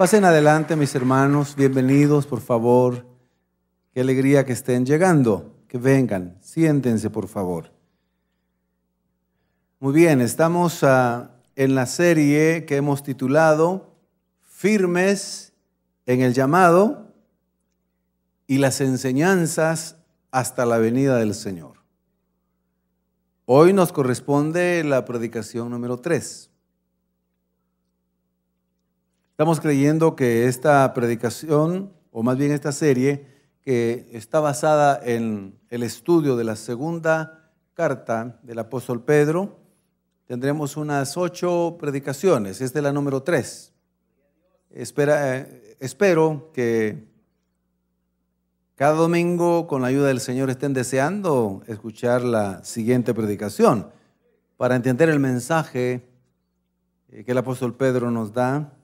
Pasen adelante, mis hermanos, bienvenidos, por favor. Qué alegría que estén llegando, que vengan, siéntense, por favor. Muy bien, estamos en la serie que hemos titulado Firmes en el llamado y las enseñanzas hasta la venida del Señor. Hoy nos corresponde la predicación número 3. Estamos creyendo que esta predicación, o más bien esta serie, que está basada en el estudio de la segunda carta del apóstol Pedro, tendremos unas 8 predicaciones. Esta es la número 3. Espero que cada domingo, con la ayuda del Señor, estén deseando escuchar la siguiente predicación para entender el mensaje que el apóstol Pedro nos da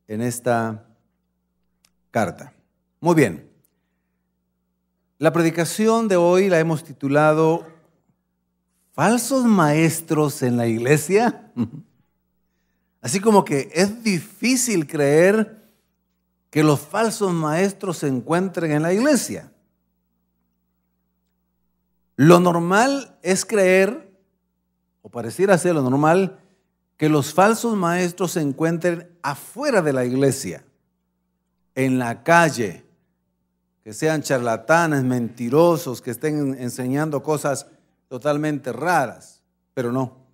en esta carta. Muy bien. La predicación de hoy la hemos titulado ¿Falsos maestros en la iglesia? Así como que es difícil creer que los falsos maestros se encuentren en la iglesia. Lo normal es creer, o pareciera ser lo normal, que los falsos maestros se encuentren afuera de la iglesia, en la calle, que sean charlatanes, mentirosos, que estén enseñando cosas totalmente raras, pero no.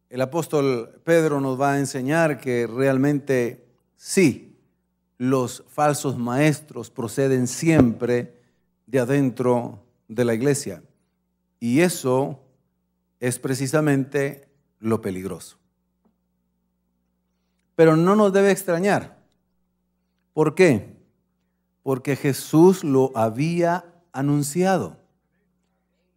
El apóstol Pedro nos va a enseñar que realmente sí, los falsos maestros proceden siempre de adentro de la iglesia, y eso es precisamente lo peligroso. Pero no nos debe extrañar. ¿Por qué? Porque Jesús lo había anunciado.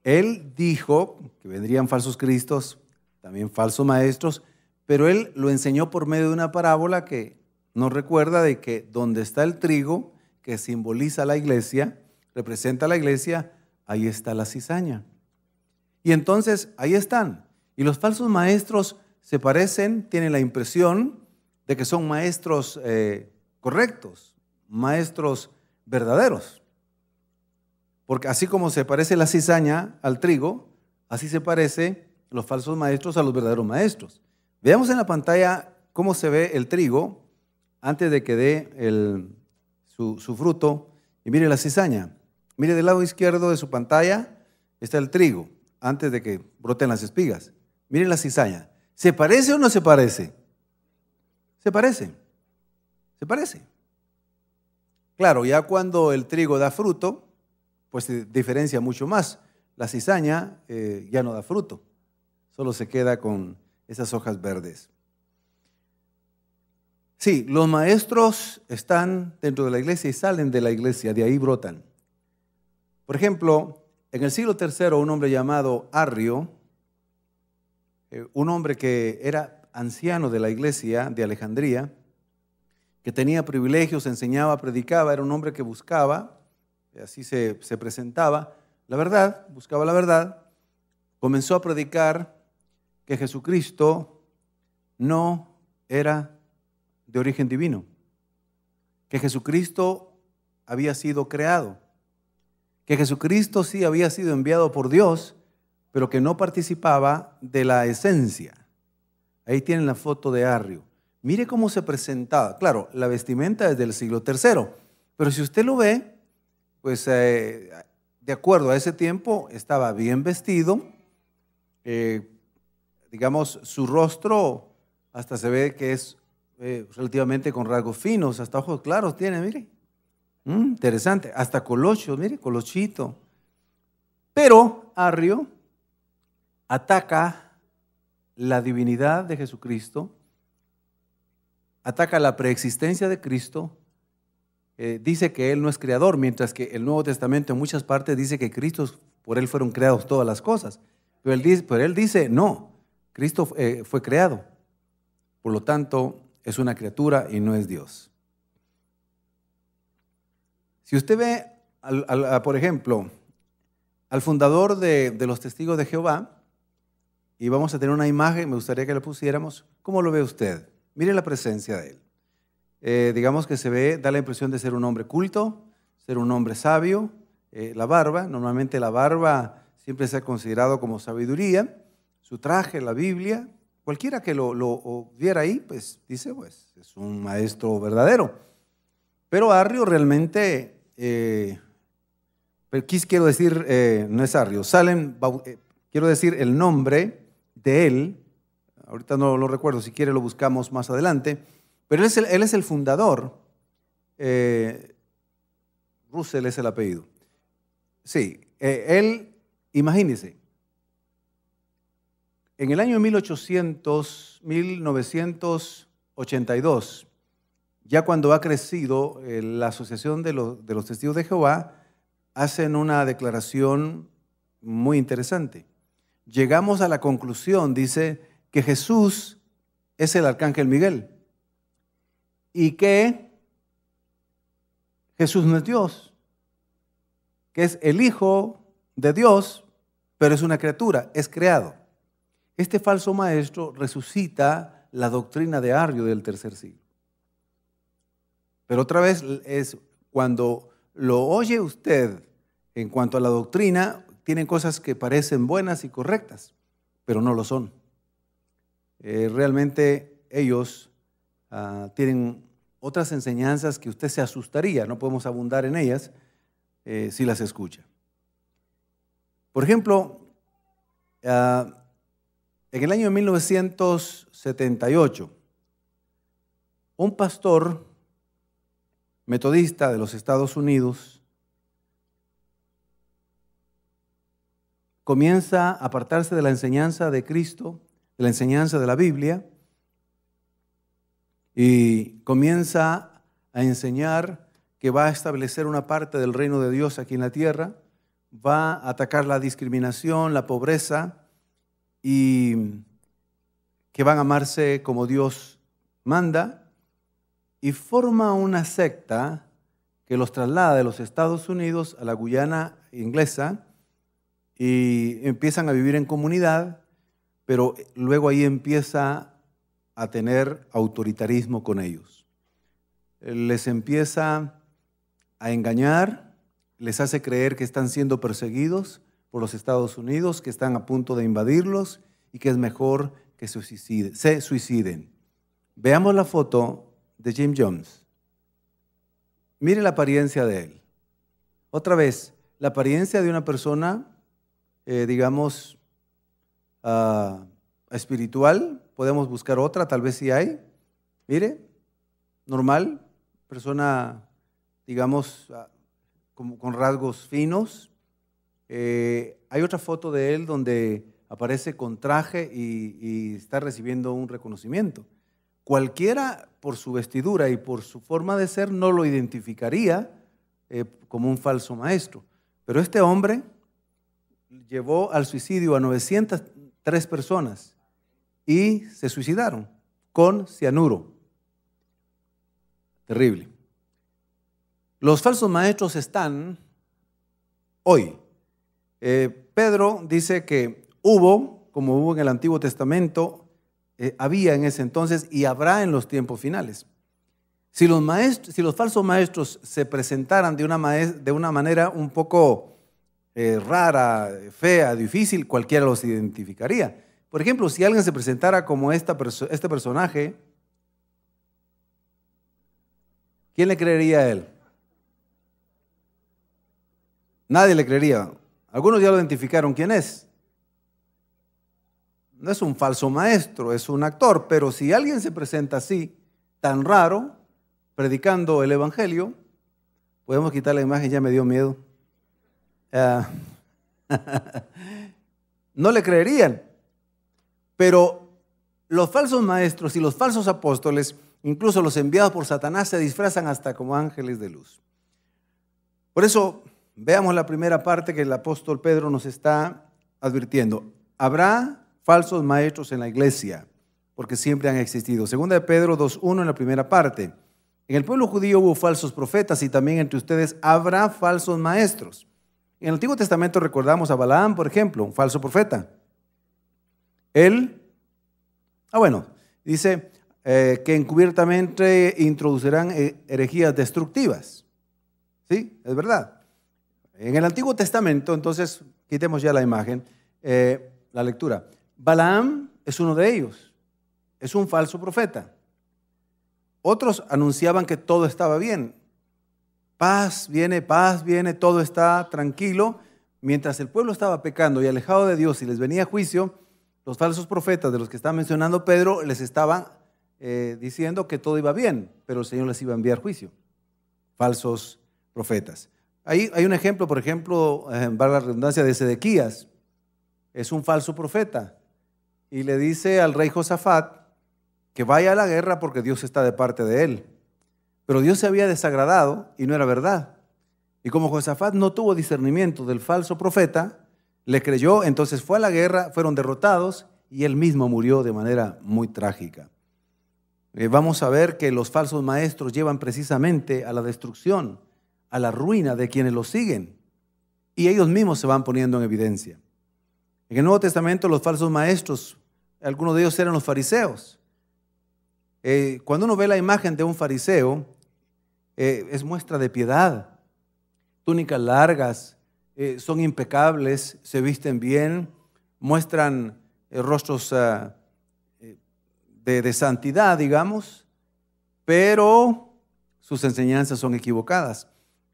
Él dijo que vendrían falsos cristos, también falsos maestros, pero Él lo enseñó por medio de una parábola que nos recuerda de que donde está el trigo, que simboliza la iglesia, representa la iglesia, ahí está la cizaña. Y entonces ahí están. Y los falsos maestros se parecen, tienen la impresión de que son maestros correctos, maestros verdaderos. Porque así como se parece la cizaña al trigo, así se parece los falsos maestros a los verdaderos maestros. Veamos en la pantalla cómo se ve el trigo antes de que dé su fruto. Y mire la cizaña. Mire del lado izquierdo de su pantalla está el trigo antes de que broten las espigas. Miren la cizaña. ¿Se parece o no se parece? Se parece. Se parece. Claro, ya cuando el trigo da fruto, pues se diferencia mucho más. La cizaña ya no da fruto. Solo se queda con esas hojas verdes. Sí, los maestros están dentro de la iglesia y salen de la iglesia, de ahí brotan. Por ejemplo, en el siglo III, un hombre llamado Arrio, un hombre que era anciano de la iglesia de Alejandría, que tenía privilegios, enseñaba, predicaba, era un hombre que buscaba, así se presentaba, la verdad, buscaba la verdad, comenzó a predicar que Jesucristo no era de origen divino, que Jesucristo había sido creado, que Jesucristo sí había sido enviado por Dios, pero que no participaba de la esencia. Ahí tienen la foto de Arrio. Mire cómo se presentaba. Claro, la vestimenta es del siglo III, pero si usted lo ve, pues de acuerdo a ese tiempo estaba bien vestido, digamos, su rostro hasta se ve que es relativamente con rasgos finos, hasta ojos claros tiene, mire. Interesante, hasta colochos, mire, colochito. Pero Arrio ataca la divinidad de Jesucristo, ataca la preexistencia de Cristo, dice que Él no es creador, mientras que el Nuevo Testamento en muchas partes dice que Cristo, por Él fueron creadas todas las cosas. Pero él dice, no, Cristo fue creado. Por lo tanto, es una criatura y no es Dios. Si usted ve, por ejemplo, al fundador de los Testigos de Jehová, y vamos a tener una imagen, me gustaría que la pusiéramos, ¿cómo lo ve usted? Mire la presencia de él. Digamos que se ve, da la impresión de ser un hombre culto, ser un hombre sabio. La barba, normalmente la barba siempre se ha considerado como sabiduría. Su traje, la Biblia, cualquiera que lo viera ahí, pues dice, pues es un maestro verdadero. Pero Arrio realmente, quiero decir, no es Arrio, quiero decir el nombre de él, ahorita no lo recuerdo, si quiere lo buscamos más adelante, pero él es el fundador, Russell es el apellido. Sí, él, imagínese, en el año 1982, ya cuando ha crecido la Asociación de los Testigos de Jehová, hacen una declaración muy interesante. Llegamos a la conclusión, dice, que Jesús es el arcángel Miguel y que Jesús no es Dios, que es el Hijo de Dios, pero es una criatura, es creado. Este falso maestro resucita la doctrina de Arrio del tercer siglo. Pero otra vez es cuando lo oye usted en cuanto a la doctrina, tienen cosas que parecen buenas y correctas, pero no lo son. Realmente ellos tienen otras enseñanzas que usted se asustaría, no podemos abundar en ellas si las escucha. Por ejemplo, en el año 1978, un pastor metodista de los Estados Unidos comienza a apartarse de la enseñanza de Cristo, de la enseñanza de la Biblia, y comienza a enseñar que va a establecer una parte del reino de Dios aquí en la tierra, va a atacar la discriminación, la pobreza, y que van a amarse como Dios manda, y forma una secta que los traslada de los Estados Unidos a la Guyana inglesa y empiezan a vivir en comunidad, pero luego ahí empieza a tener autoritarismo con ellos. Les empieza a engañar, les hace creer que están siendo perseguidos por los Estados Unidos, que están a punto de invadirlos y que es mejor que se suiciden. Veamos la foto de Jim Jones. Mire la apariencia de él. Otra vez, la apariencia de una persona, digamos, espiritual. Podemos buscar otra, tal vez sí hay. Mire, normal, persona, digamos, con rasgos finos. Hay otra foto de él donde aparece con traje y está recibiendo un reconocimiento. Cualquiera, por su vestidura y por su forma de ser, no lo identificaría como un falso maestro. Pero este hombre llevó al suicidio a 903 personas y se suicidaron con cianuro. Terrible. Los falsos maestros están hoy. Pedro dice que hubo, como hubo en el Antiguo Testamento, había en ese entonces y habrá en los tiempos finales. Si los falsos maestros se presentaran de una manera un poco rara, fea, difícil, cualquiera los identificaría. Por ejemplo, si alguien se presentara como este personaje, ¿quién le creería a él? Nadie le creería. Algunos ya lo identificaron quién es. No es un falso maestro, es un actor, pero si alguien se presenta así, tan raro, predicando el evangelio, podemos quitar la imagen, ya me dio miedo. No le creerían. Pero los falsos maestros y los falsos apóstoles, incluso los enviados por Satanás, se disfrazan hasta como ángeles de luz. Por eso, veamos la primera parte que el apóstol Pedro nos está advirtiendo. Habrá falsos maestros en la iglesia, porque siempre han existido. Segunda de Pedro 2:1 en la primera parte. En el pueblo judío hubo falsos profetas y también entre ustedes habrá falsos maestros. En el Antiguo Testamento recordamos a Balaam, por ejemplo, un falso profeta. Dice, que encubiertamente introducirán herejías destructivas. ¿Sí? Es verdad. En el Antiguo Testamento, entonces, quitemos ya la imagen, la lectura. Balaam es uno de ellos, es un falso profeta. Otros anunciaban que todo estaba bien. Paz viene, todo está tranquilo. Mientras el pueblo estaba pecando y alejado de Dios y les venía juicio, los falsos profetas de los que está mencionando Pedro les estaban diciendo que todo iba bien, pero el Señor les iba a enviar juicio. Falsos profetas. Ahí hay un ejemplo, por ejemplo, valga la redundancia, de Sedequías. Es un falso profeta y le dice al rey Josafat que vaya a la guerra porque Dios está de parte de él. Pero Dios se había desagradado y no era verdad. Y como Josafat no tuvo discernimiento del falso profeta, le creyó, entonces fue a la guerra, fueron derrotados y él mismo murió de manera muy trágica. Vamos a ver que los falsos maestros llevan precisamente a la destrucción, a la ruina de quienes los siguen. Y ellos mismos se van poniendo en evidencia. En el Nuevo Testamento los falsos maestros, algunos de ellos eran los fariseos. Cuando uno ve la imagen de un fariseo, es muestra de piedad. Túnicas largas, son impecables, se visten bien, muestran rostros de santidad, digamos, pero sus enseñanzas son equivocadas.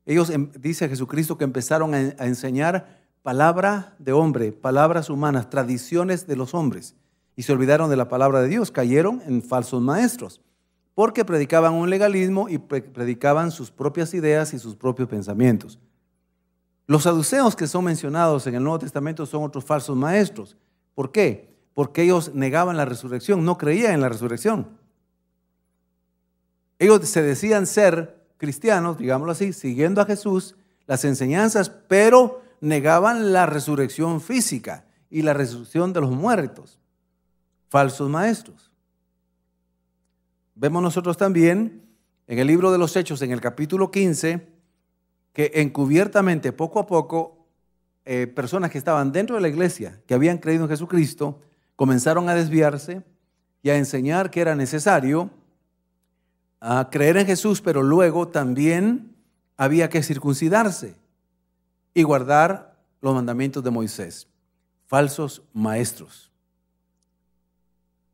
Ellos, dice Jesucristo, que empezaron a enseñar palabra de hombre, palabras humanas, tradiciones de los hombres, y se olvidaron de la palabra de Dios, cayeron en falsos maestros, porque predicaban un legalismo y predicaban sus propias ideas y sus propios pensamientos. Los saduceos que son mencionados en el Nuevo Testamento son otros falsos maestros. ¿Por qué? Porque ellos negaban la resurrección, no creían en la resurrección. Ellos se decían ser cristianos, digámoslo así, siguiendo a Jesús, las enseñanzas, pero negaban la resurrección física y la resurrección de los muertos. Falsos maestros. Vemos nosotros también en el libro de los Hechos, en el capítulo 15, que encubiertamente, poco a poco, personas que estaban dentro de la iglesia, que habían creído en Jesucristo, comenzaron a desviarse y a enseñar que era necesario a creer en Jesús, pero luego también había que circuncidarse y guardar los mandamientos de Moisés. Falsos maestros.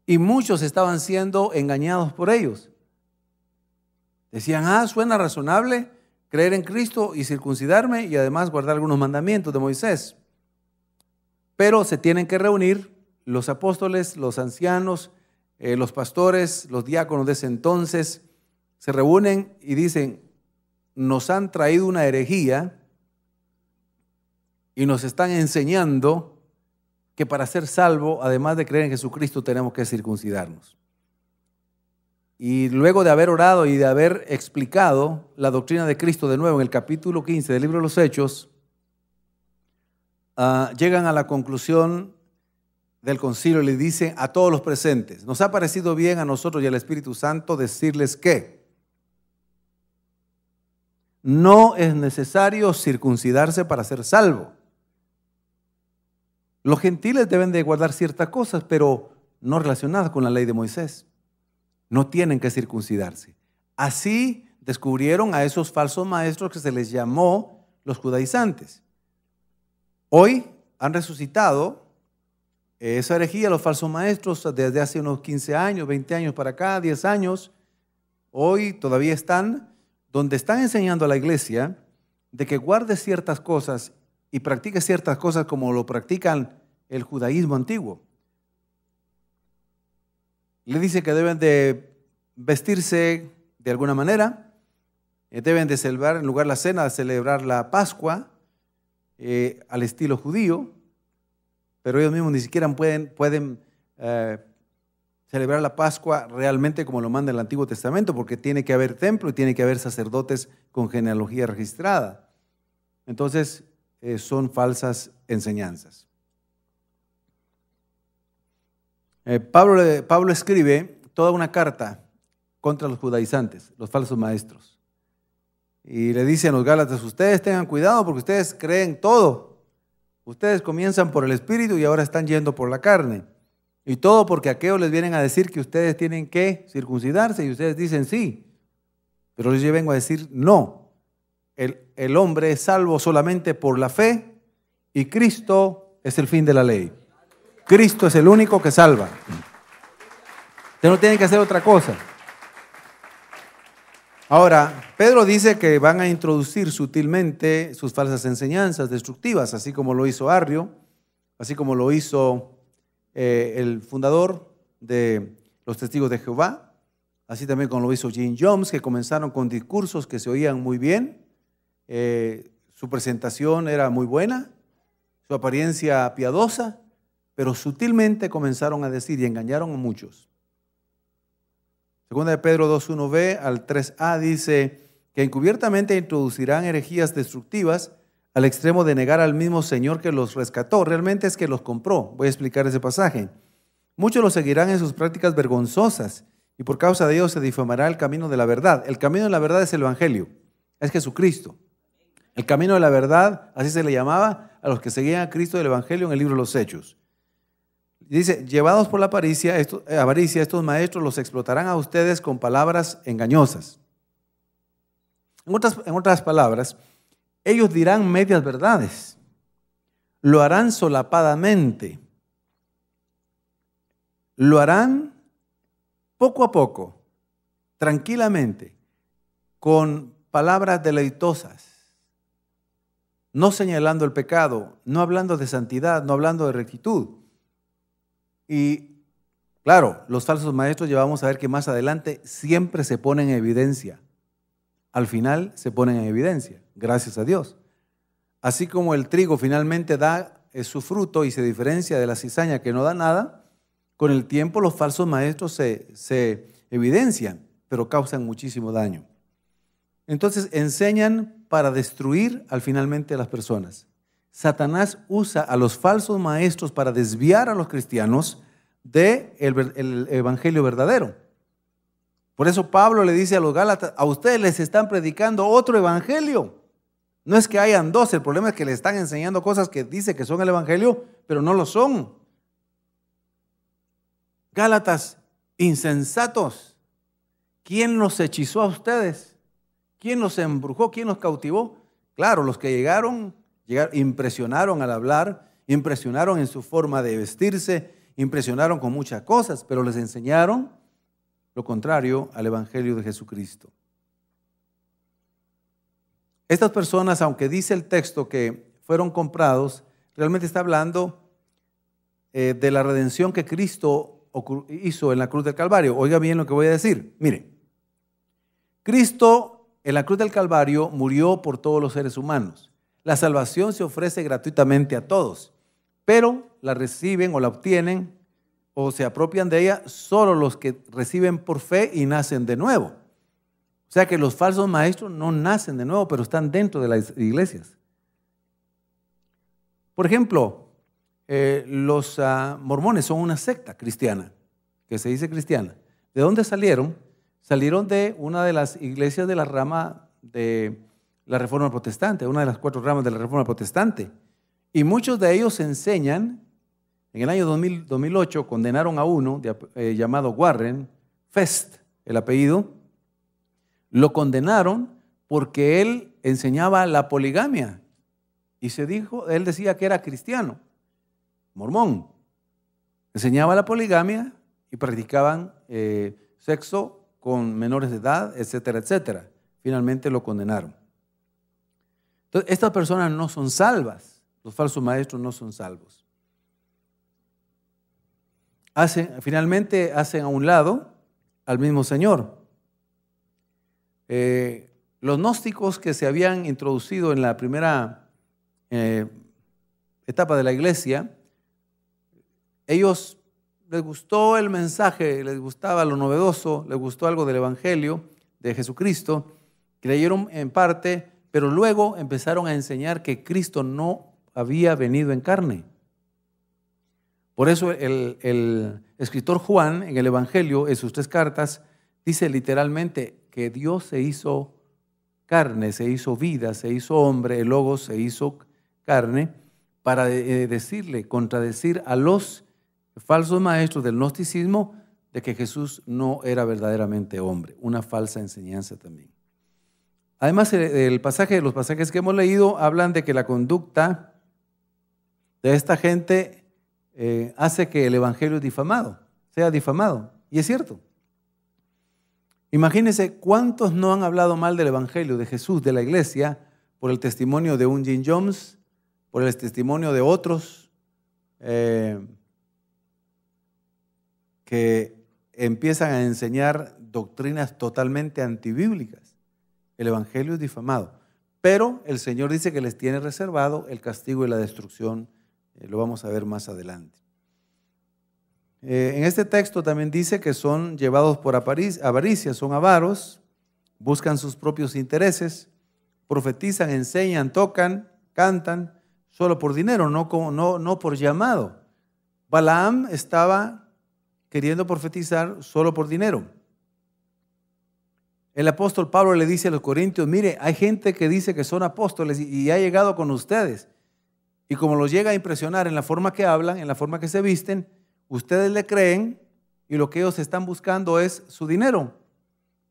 Y muchos estaban siendo engañados por ellos. Decían, suena razonable creer en Cristo y circuncidarme y además guardar algunos mandamientos de Moisés. Pero se tienen que reunir los apóstoles, los ancianos, los pastores, los diáconos de ese entonces, se reúnen y dicen, nos han traído una herejía y nos están enseñando que para ser salvo, además de creer en Jesucristo, tenemos que circuncidarnos. Y luego de haber orado y de haber explicado la doctrina de Cristo de nuevo en el capítulo 15 del libro de los Hechos, llegan a la conclusión del concilio y le dicen a todos los presentes, nos ha parecido bien a nosotros y al Espíritu Santo decirles que no es necesario circuncidarse para ser salvo. Los gentiles deben de guardar ciertas cosas, pero no relacionadas con la ley de Moisés. No tienen que circuncidarse. Así descubrieron a esos falsos maestros que se les llamó los judaizantes. Hoy han resucitado esa herejía, los falsos maestros, desde hace unos 15 años, 20 años para acá, 10 años. Hoy todavía están donde están enseñando a la iglesia de que guarde ciertas cosas y practique ciertas cosas como lo practican el judaísmo antiguo. Le dice que deben de vestirse de alguna manera, deben de celebrar, en lugar de la cena, de celebrar la Pascua al estilo judío, pero ellos mismos ni siquiera pueden celebrar la Pascua realmente como lo manda el Antiguo Testamento, porque tiene que haber templo y tiene que haber sacerdotes con genealogía registrada. Entonces, son falsas enseñanzas. Pablo escribe toda una carta contra los judaizantes, los falsos maestros. Y le dice a los Gálatas, ustedes tengan cuidado porque ustedes creen todo. Ustedes comienzan por el Espíritu y ahora están yendo por la carne. Y todo porque aquellos les vienen a decir que ustedes tienen que circuncidarse y ustedes dicen sí. Pero yo vengo a decir no. El hombre es salvo solamente por la fe y Cristo es el fin de la ley. Cristo es el único que salva. Ustedes no tienen que hacer otra cosa. Ahora, Pedro dice que van a introducir sutilmente sus falsas enseñanzas destructivas, así como lo hizo Arrio, así como lo hizo el fundador de los Testigos de Jehová, así también como lo hizo Jim Jones, que comenzaron con discursos que se oían muy bien, su presentación era muy buena, su apariencia piadosa, pero sutilmente comenzaron a decir y engañaron a muchos. Segunda de Pedro 2:1b al 3a dice que encubiertamente introducirán herejías destructivas al extremo de negar al mismo Señor que los rescató. Realmente es que los compró. Voy a explicar ese pasaje. Muchos los seguirán en sus prácticas vergonzosas y por causa de ellos se difamará el camino de la verdad. El camino de la verdad es el Evangelio, es Jesucristo. El camino de la verdad, así se le llamaba a los que seguían a Cristo del Evangelio en el libro de los Hechos. Dice, llevados por la avaricia, estos maestros los explotarán a ustedes con palabras engañosas. En otras palabras, ellos dirán medias verdades, lo harán solapadamente, lo harán poco a poco, tranquilamente, con palabras deleitosas, no señalando el pecado, no hablando de santidad, no hablando de rectitud. Y claro, los falsos maestros ya vamos a ver que más adelante siempre se ponen en evidencia. Al final se ponen en evidencia, gracias a Dios. Así como el trigo finalmente da su fruto y se diferencia de la cizaña que no da nada, con el tiempo los falsos maestros se evidencian, pero causan muchísimo daño. Entonces enseñan para destruir finalmente a las personas. Satanás usa a los falsos maestros para desviar a los cristianos del evangelio verdadero. Por eso Pablo le dice a los Gálatas, a ustedes les están predicando otro evangelio. No es que hayan dos, el problema es que les están enseñando cosas que dice que son el evangelio, pero no lo son. Gálatas, insensatos, ¿quién los hechizó a ustedes? ¿Quién los embrujó? ¿Quién los cautivó? Claro, los que llegaron, impresionaron al hablar, impresionaron en su forma de vestirse, impresionaron con muchas cosas, pero les enseñaron lo contrario al evangelio de Jesucristo. Estas personas, aunque dice el texto que fueron comprados, realmente está hablando de la redención que Cristo hizo en la cruz del Calvario. Oiga bien lo que voy a decir. Mire, Cristo en la cruz del Calvario murió por todos los seres humanos. La salvación se ofrece gratuitamente a todos, pero la reciben o la obtienen o se apropian de ella solo los que reciben por fe y nacen de nuevo. O sea que los falsos maestros no nacen de nuevo, pero están dentro de las iglesias. Por ejemplo, los mormones son una secta cristiana, que se dice cristiana. ¿De dónde salieron? Salieron de una de las iglesias de la rama de la Reforma Protestante, una de las 4 ramas de la Reforma Protestante. Y muchos de ellos enseñan, en el año 2008 condenaron a uno llamado Warren Fest, el apellido, lo condenaron porque él enseñaba la poligamia y él decía que era cristiano, mormón, enseñaba la poligamia y practicaban sexo con menores de edad, etcétera, etcétera. Finalmente lo condenaron. Entonces, estas personas no son salvas, los falsos maestros no son salvos. Finalmente hacen a un lado al mismo Señor. Los gnósticos que se habían introducido en la primera etapa de la iglesia, ellos les gustó el mensaje, les gustaba lo novedoso, les gustó algo del evangelio de Jesucristo, creyeron en parte, pero luego empezaron a enseñar que Cristo no había venido en carne. Por eso el escritor Juan en el Evangelio, en sus 3 cartas, dice literalmente que Dios se hizo carne, se hizo vida, se hizo hombre, el Logos se hizo carne para contradecir a los falsos maestros del gnosticismo, de que Jesús no era verdaderamente hombre, una falsa enseñanza también. Además, los pasajes que hemos leído hablan de que la conducta de esta gente hace que el evangelio sea difamado, y es cierto. Imagínense cuántos no han hablado mal del evangelio de Jesús, de la iglesia, por el testimonio de un Jim Jones, por el testimonio de otros que empiezan a enseñar doctrinas totalmente antibíblicas. El evangelio es difamado, pero el Señor dice que les tiene reservado el castigo y la destrucción. Lo vamos a ver más adelante. En este texto también dice que son llevados por avaricia, son avaros, buscan sus propios intereses, profetizan, enseñan, tocan, cantan, solo por dinero, no por llamado. Balaam estaba queriendo profetizar solo por dinero. El apóstol Pablo le dice a los corintios, mire, hay gente que dice que son apóstoles y ha llegado con ustedes. Y como los llega a impresionar en la forma que hablan, en la forma que se visten, ustedes le creen y lo que ellos están buscando es su dinero.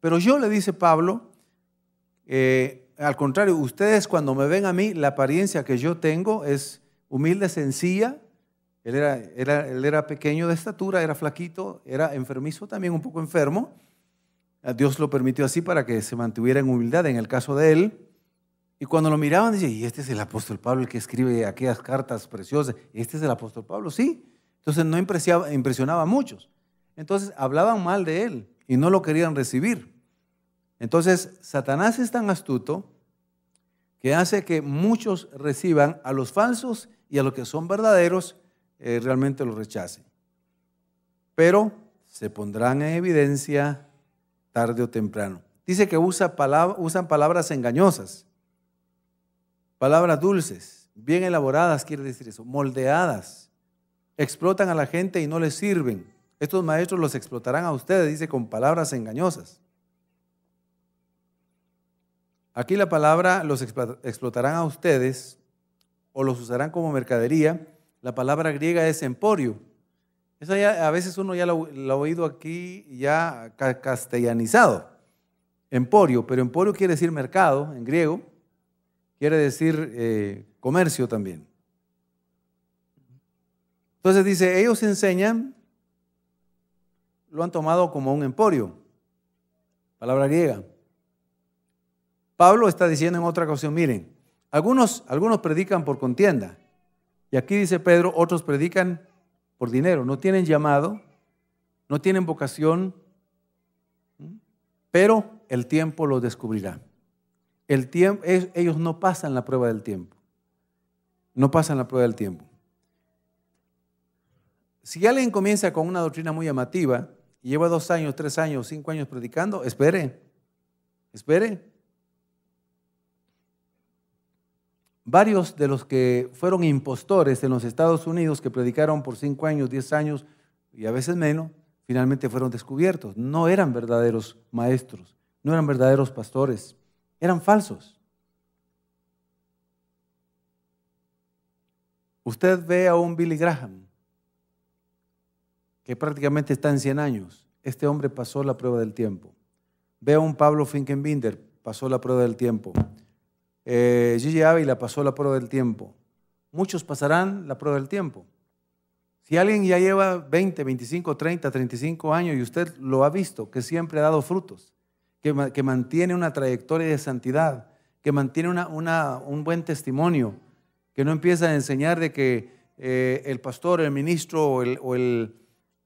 Pero yo, le dice Pablo, al contrario, ustedes cuando me ven a mí, la apariencia que yo tengo es humilde, sencilla. Él era pequeño de estatura, era flaquito, era enfermizo también, un poco enfermo. Dios lo permitió así para que se mantuviera en humildad en el caso de él. Y cuando lo miraban, decían, y este es el apóstol Pablo, el que escribe aquellas cartas preciosas. Este es el apóstol Pablo, sí. Entonces no impresionaba a muchos. Entonces hablaban mal de él y no lo querían recibir. Entonces Satanás es tan astuto que hace que muchos reciban a los falsos y a los que son verdaderos, realmente los rechacen. Pero se pondrán en evidencia tarde o temprano. Dice que usan palabras engañosas, palabras dulces, bien elaboradas, quiere decir eso, moldeadas. Explotan a la gente y no les sirven. Estos maestros los explotarán a ustedes, dice, con palabras engañosas. Aquí la palabra los explotarán a ustedes o los usarán como mercadería. La palabra griega es emporio. Eso ya, a veces uno ya lo ha oído aquí ya castellanizado. Emporio, pero emporio quiere decir mercado en griego, quiere decir comercio también. Entonces dice, ellos enseñan, lo han tomado como un emporio, palabra griega. Pablo está diciendo en otra ocasión, miren, algunos predican por contienda, y aquí dice Pedro, otros predican por dinero, no tienen llamado, no tienen vocación, pero el tiempo los descubrirá. Ellos no pasan la prueba del tiempo, no pasan la prueba del tiempo. Si alguien comienza con una doctrina muy llamativa y lleva 2 años, 3 años, 5 años predicando, espere. Varios de los que fueron impostores en los Estados Unidos, que predicaron por 5 años, 10 años y a veces menos, finalmente fueron descubiertos. No eran verdaderos maestros, no eran verdaderos pastores, eran falsos. Usted ve a un Billy Graham, que prácticamente está en 100 años. Este hombre pasó la prueba del tiempo. Ve a un Pablo Finkenbinder, pasó la prueba del tiempo. Gigi Ávila pasó la prueba del tiempo. Muchos pasarán la prueba del tiempo. Si alguien ya lleva 20, 25, 30, 35 años y usted lo ha visto, que siempre ha dado frutos, que mantiene una trayectoria de santidad, que mantiene un buen testimonio, que no empieza a enseñar de que el pastor, el ministro o el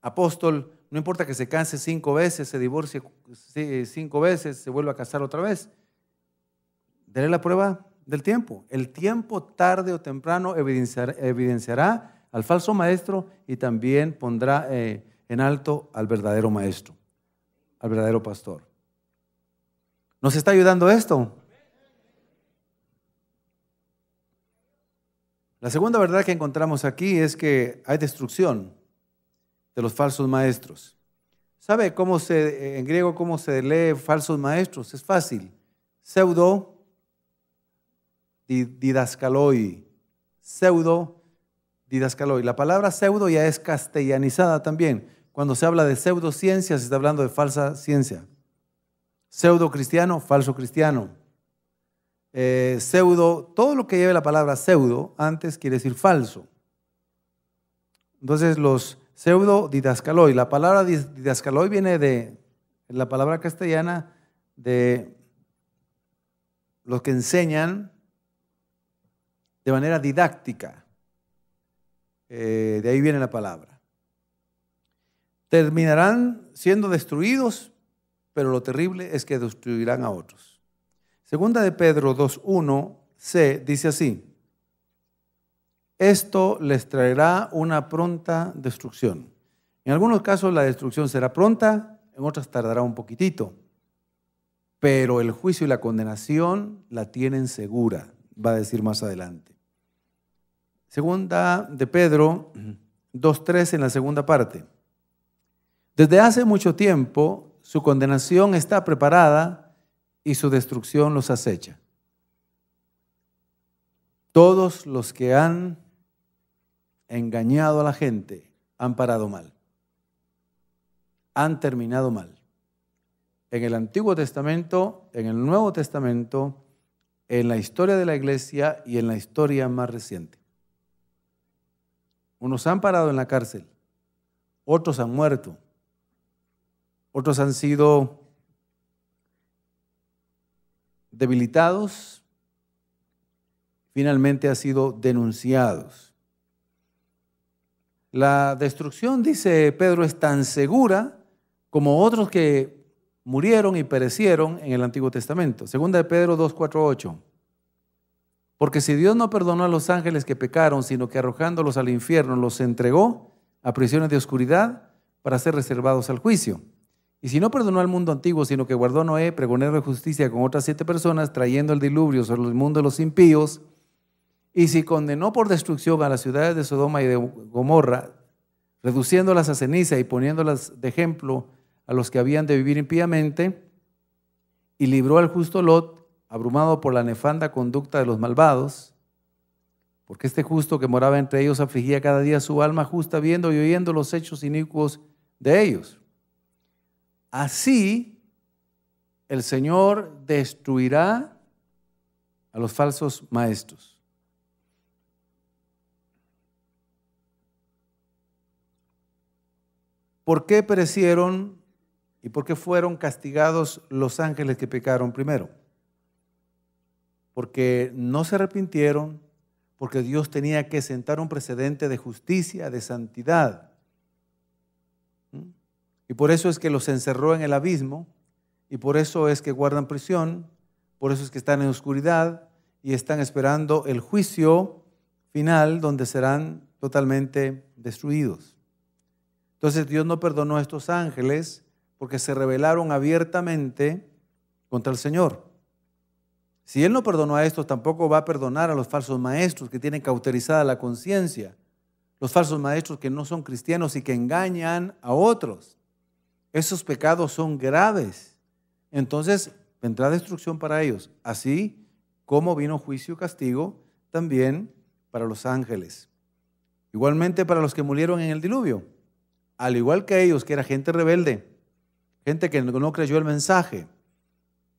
apóstol, no importa que se canse 5 veces, se divorcie 5 veces, se vuelva a casar otra vez. Daré la prueba del tiempo. El tiempo tarde o temprano evidenciará al falso maestro y también pondrá en alto al verdadero maestro, al verdadero pastor. ¿Nos está ayudando esto? La segunda verdad que encontramos aquí es que hay destrucción de los falsos maestros. ¿Sabe en griego cómo se lee falsos maestros? Es fácil. Pseudo didaskaloi. Pseudo didascaloi. La palabra pseudo ya es castellanizada también. Cuando se habla de pseudociencia, se está hablando de falsa ciencia. Pseudo cristiano, falso cristiano. Pseudo, todo lo que lleve la palabra pseudo antes quiere decir falso. Entonces los pseudo didascaloi, la palabra didascaloi viene de la palabra castellana de los que enseñan de manera didáctica. De ahí viene la palabra. Terminarán siendo destruidos, pero lo terrible es que destruirán a otros. Segunda de Pedro 2:1c dice así: esto les traerá una pronta destrucción. En algunos casos la destrucción será pronta, en otras tardará un poquitito, pero el juicio y la condenación la tienen segura, va a decir más adelante. Segunda de Pedro 2:3 en la segunda parte. Desde hace mucho tiempo su condenación está preparada y su destrucción los acecha. Todos los que han engañado a la gente han parado mal, han terminado mal. En el Antiguo Testamento, en el Nuevo Testamento, en la historia de la iglesia y en la historia más reciente. Unos han parado en la cárcel, otros han muerto, otros han sido debilitados, finalmente han sido denunciados. La destrucción, dice Pedro, es tan segura como otros que murieron y perecieron en el Antiguo Testamento. Segunda de Pedro 2:4-8. Porque si Dios no perdonó a los ángeles que pecaron, sino que arrojándolos al infierno los entregó a prisiones de oscuridad para ser reservados al juicio. Y si no perdonó al mundo antiguo, sino que guardó a Noé, pregonero de justicia, con otras 7 personas, trayendo el diluvio sobre el mundo de los impíos, y si condenó por destrucción a las ciudades de Sodoma y de Gomorra, reduciéndolas a ceniza y poniéndolas de ejemplo a los que habían de vivir impíamente, y libró al justo Lot, abrumado por la nefanda conducta de los malvados, porque este justo que moraba entre ellos afligía cada día su alma justa, viendo y oyendo los hechos inicuos de ellos. Así el Señor destruirá a los falsos maestros. ¿Por qué perecieron y por qué fueron castigados los ángeles que pecaron primero? Porque no se arrepintieron, porque Dios tenía que sentar un precedente de justicia, de santidad. Y por eso es que los encerró en el abismo, y por eso es que guardan prisión, por eso es que están en oscuridad y están esperando el juicio final donde serán totalmente destruidos. Entonces Dios no perdonó a estos ángeles porque se rebelaron abiertamente contra el Señor. Si Él no perdonó a estos, tampoco va a perdonar a los falsos maestros que tienen cauterizada la conciencia, los falsos maestros que no son cristianos y que engañan a otros. Esos pecados son graves. Entonces vendrá destrucción para ellos, así como vino juicio y castigo también para los ángeles. Igualmente para los que murieron en el diluvio, al igual que ellos, que era gente rebelde, gente que no creyó el mensaje,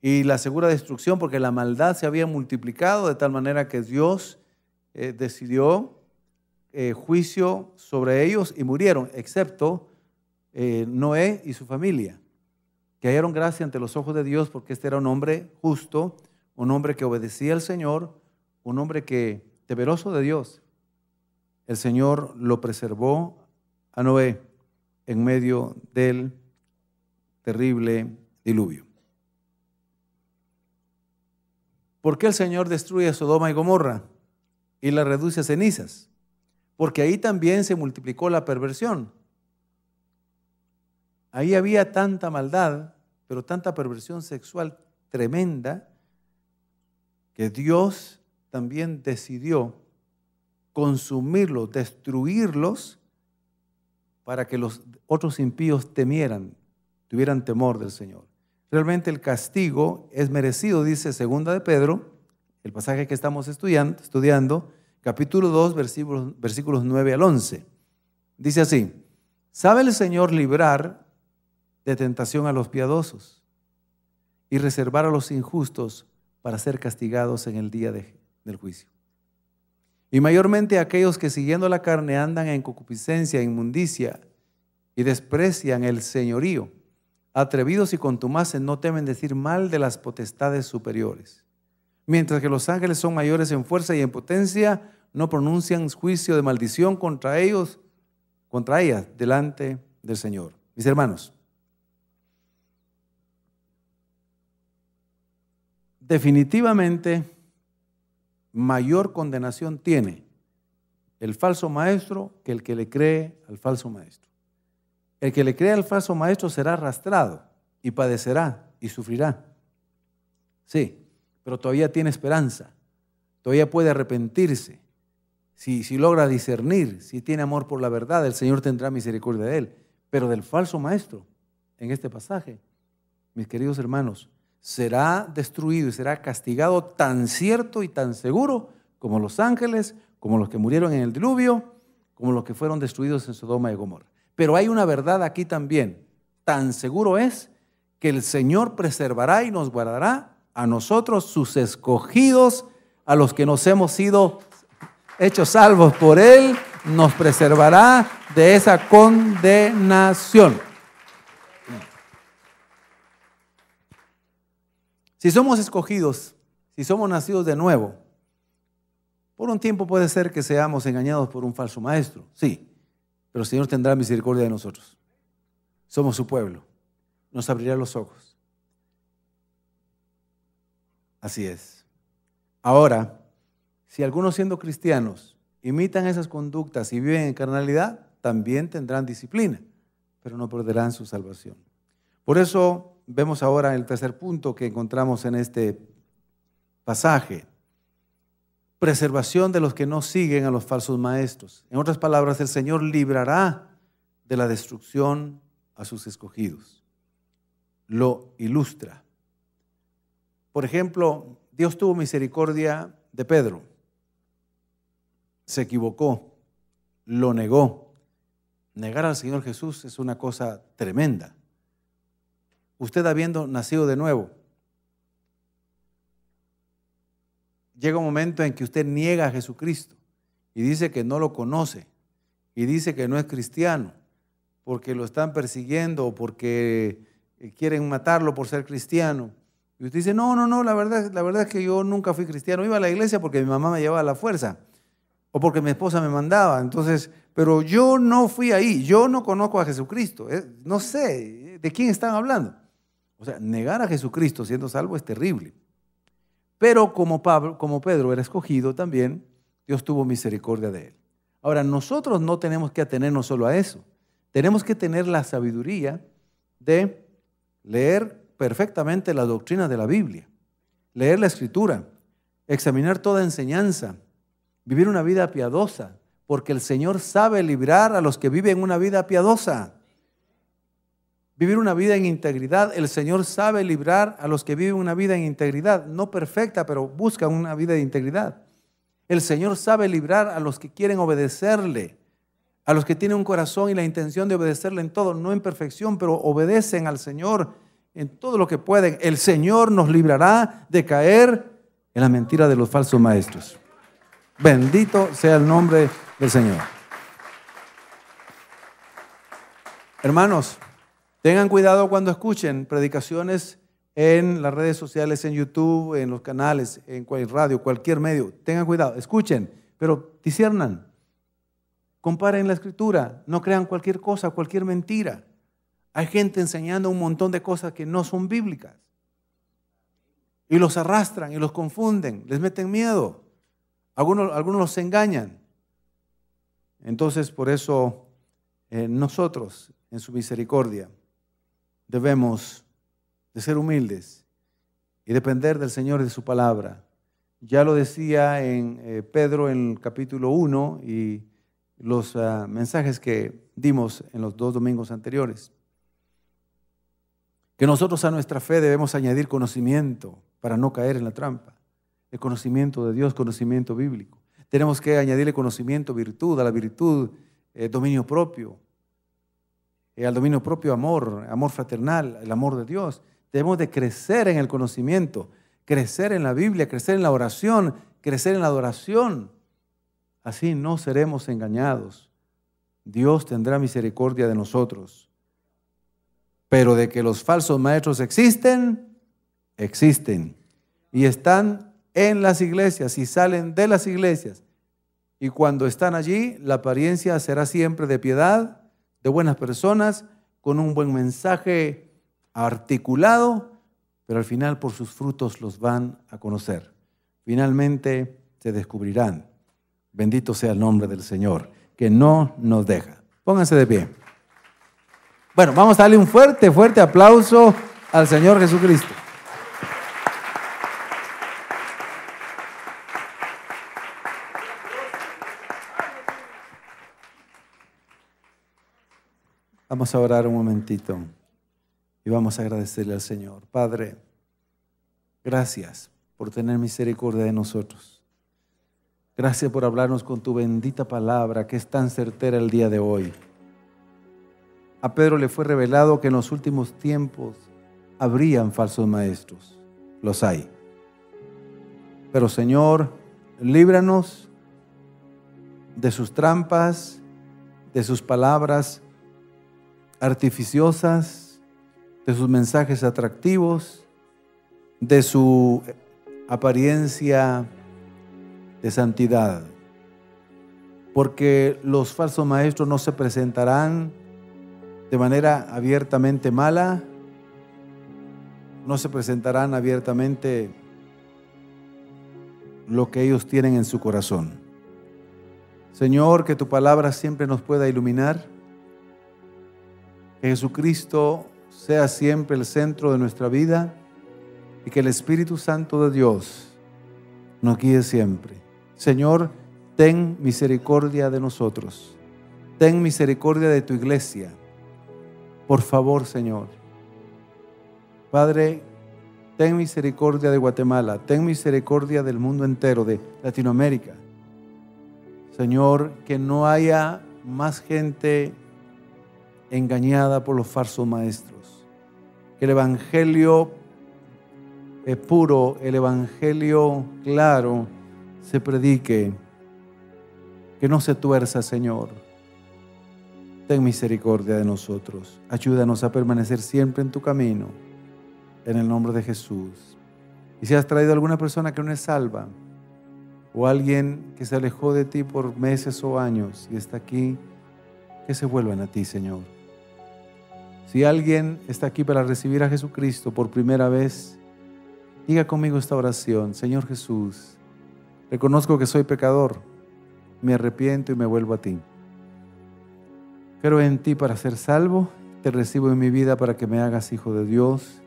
y la segura destrucción porque la maldad se había multiplicado de tal manera que Dios decidió juicio sobre ellos y murieron, excepto Noé y su familia, que hallaron gracia ante los ojos de Dios porque este era un hombre justo, un hombre que obedecía al Señor, un hombre que temeroso de Dios. El Señor lo preservó a Noé en medio del terrible diluvio. ¿Por qué el Señor destruye a Sodoma y Gomorra y la reduce a cenizas? Porque ahí también se multiplicó la perversión. Ahí había tanta maldad, pero tanta perversión sexual tremenda, que Dios también decidió consumirlos, destruirlos, para que los otros impíos temieran, tuvieran temor del Señor. Realmente el castigo es merecido, dice segunda de Pedro, el pasaje que estamos estudiando, capítulo 2, versículos 9 al 11. Dice así: ¿sabe el Señor librar de tentación a los piadosos y reservar a los injustos para ser castigados en el día del juicio? Y mayormente aquellos que siguiendo la carne andan en concupiscencia, inmundicia y desprecian el señorío. Atrevidos y contumaces no temen decir mal de las potestades superiores. Mientras que los ángeles son mayores en fuerza y en potencia, no pronuncian juicio de maldición contra ellas, delante del Señor. Mis hermanos, definitivamente mayor condenación tiene el falso maestro que el que le cree al falso maestro. El que le cree al falso maestro será arrastrado y padecerá y sufrirá. Sí, pero todavía tiene esperanza, todavía puede arrepentirse. Si logra discernir, si tiene amor por la verdad, el Señor tendrá misericordia de él. Pero del falso maestro, en este pasaje, mis queridos hermanos, será destruido y será castigado tan cierto y tan seguro como los ángeles, como los que murieron en el diluvio, como los que fueron destruidos en Sodoma y Gomorra. Pero hay una verdad aquí también. Tan seguro es que el Señor preservará y nos guardará a nosotros, sus escogidos, a los que nos hemos sido hechos salvos por Él, nos preservará de esa condenación. Si somos escogidos, si somos nacidos de nuevo, por un tiempo puede ser que seamos engañados por un falso maestro, sí, pero el Señor tendrá misericordia de nosotros. Somos su pueblo, nos abrirá los ojos. Así es. Ahora, si algunos siendo cristianos imitan esas conductas y viven en carnalidad, también tendrán disciplina, pero no perderán su salvación. Por eso vemos ahora el tercer punto que encontramos en este pasaje: preservación de los que no siguen a los falsos maestros. En otras palabras, el Señor librará de la destrucción a sus escogidos. Lo ilustra. Por ejemplo, Dios tuvo misericordia de Pedro. Se equivocó, lo negó. Negar al Señor Jesús es una cosa tremenda. Usted, habiendo nacido de nuevo, llega un momento en que usted niega a Jesucristo y dice que no lo conoce y dice que no es cristiano porque lo están persiguiendo o porque quieren matarlo por ser cristiano. Y usted dice: no, la verdad es que yo nunca fui cristiano. Iba a la iglesia porque mi mamá me llevaba a la fuerza o porque mi esposa me mandaba. Entonces, pero yo no fui ahí, yo no conozco a Jesucristo. No sé, ¿de quién están hablando? O sea, negar a Jesucristo siendo salvo es terrible. Pero como Pedro era escogido también, Dios tuvo misericordia de él. Ahora, nosotros no tenemos que atenernos solo a eso. Tenemos que tener la sabiduría de leer perfectamente las doctrinas de la Biblia, leer la Escritura, examinar toda enseñanza, vivir una vida piadosa, porque el Señor sabe librar a los que viven una vida piadosa. Vivir una vida en integridad. El Señor sabe librar a los que viven una vida en integridad, no perfecta, pero buscan una vida de integridad. El Señor sabe librar a los que quieren obedecerle, a los que tienen un corazón y la intención de obedecerle en todo, no en perfección, pero obedecen al Señor en todo lo que pueden. El Señor nos librará de caer en la mentira de los falsos maestros. Bendito sea el nombre del Señor. Hermanos, tengan cuidado cuando escuchen predicaciones en las redes sociales, en YouTube, en los canales, en radio, cualquier medio. Tengan cuidado, escuchen, pero disciernan. Comparen la Escritura, no crean cualquier cosa, cualquier mentira. Hay gente enseñando un montón de cosas que no son bíblicas. Y los arrastran y los confunden, les meten miedo. Algunos los engañan. Entonces, por eso nosotros, en su misericordia, debemos de ser humildes y depender del Señor y de su palabra. Ya lo decía en Pedro en el capítulo 1 y los mensajes que dimos en los 2 domingos anteriores, que nosotros a nuestra fe debemos añadir conocimiento para no caer en la trampa. El conocimiento de Dios, conocimiento bíblico. Tenemos que añadirle conocimiento, virtud, a la virtud, dominio propio. Al dominio propio, amor fraternal, el amor de Dios. Debemos de crecer en el conocimiento, crecer en la Biblia, crecer en la oración, crecer en la adoración. Así no seremos engañados. Dios tendrá misericordia de nosotros. Pero de que los falsos maestros existen, existen. Y están en las iglesias y salen de las iglesias. Y cuando están allí, la apariencia será siempre de piedad, de buenas personas, con un buen mensaje articulado, pero al final por sus frutos los van a conocer. Finalmente se descubrirán. Bendito sea el nombre del Señor, que no nos deja. Pónganse de pie. Bueno, vamos a darle un fuerte, fuerte aplauso al Señor Jesucristo. Vamos a orar un momentito y vamos a agradecerle al Señor. Padre, gracias por tener misericordia de nosotros. Gracias por hablarnos con tu bendita palabra que es tan certera el día de hoy. A Pedro le fue revelado que en los últimos tiempos habrían falsos maestros. Los hay. Pero Señor, líbranos de sus trampas, de sus palabras artificiosas, de sus mensajes atractivos, de su apariencia de santidad. Porque los falsos maestros no se presentarán de manera abiertamente mala, no se presentarán abiertamente lo que ellos tienen en su corazón. Señor, que tu palabra siempre nos pueda iluminar, que Jesucristo sea siempre el centro de nuestra vida y que el Espíritu Santo de Dios nos guíe siempre. Señor, ten misericordia de nosotros. Ten misericordia de tu iglesia. Por favor, Señor. Padre, ten misericordia de Guatemala. Ten misericordia del mundo entero, de Latinoamérica. Señor, que no haya más gente engañada por los falsos maestros. Que el evangelio puro, el evangelio claro se predique. Que no se tuerza, Señor. Ten misericordia de nosotros. Ayúdanos a permanecer siempre en tu camino. En el nombre de Jesús. Y si has traído a alguna persona que no es salva, o alguien que se alejó de ti por meses o años y está aquí, que se vuelvan a ti, Señor. Si alguien está aquí para recibir a Jesucristo por primera vez, diga conmigo esta oración. Señor Jesús, reconozco que soy pecador, me arrepiento y me vuelvo a ti. Creo en ti para ser salvo, te recibo en mi vida para que me hagas hijo de Dios.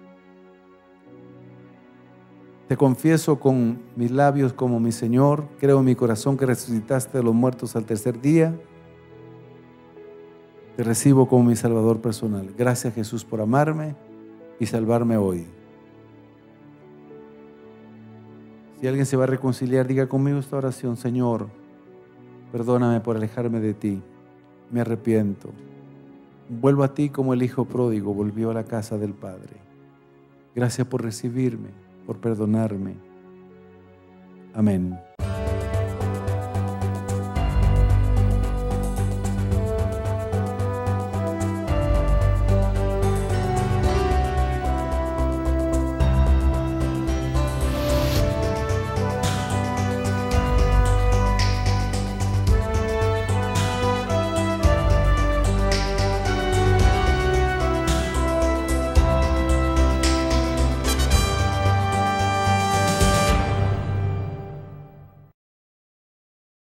Te confieso con mis labios como mi Señor, creo en mi corazón que resucitaste de los muertos al tercer día. Te recibo como mi Salvador personal. Gracias, Jesús, por amarme y salvarme hoy. Si alguien se va a reconciliar, diga conmigo esta oración. Señor, perdóname por alejarme de ti. Me arrepiento. Vuelvo a ti como el hijo pródigo volvió a la casa del Padre. Gracias por recibirme, por perdonarme. Amén.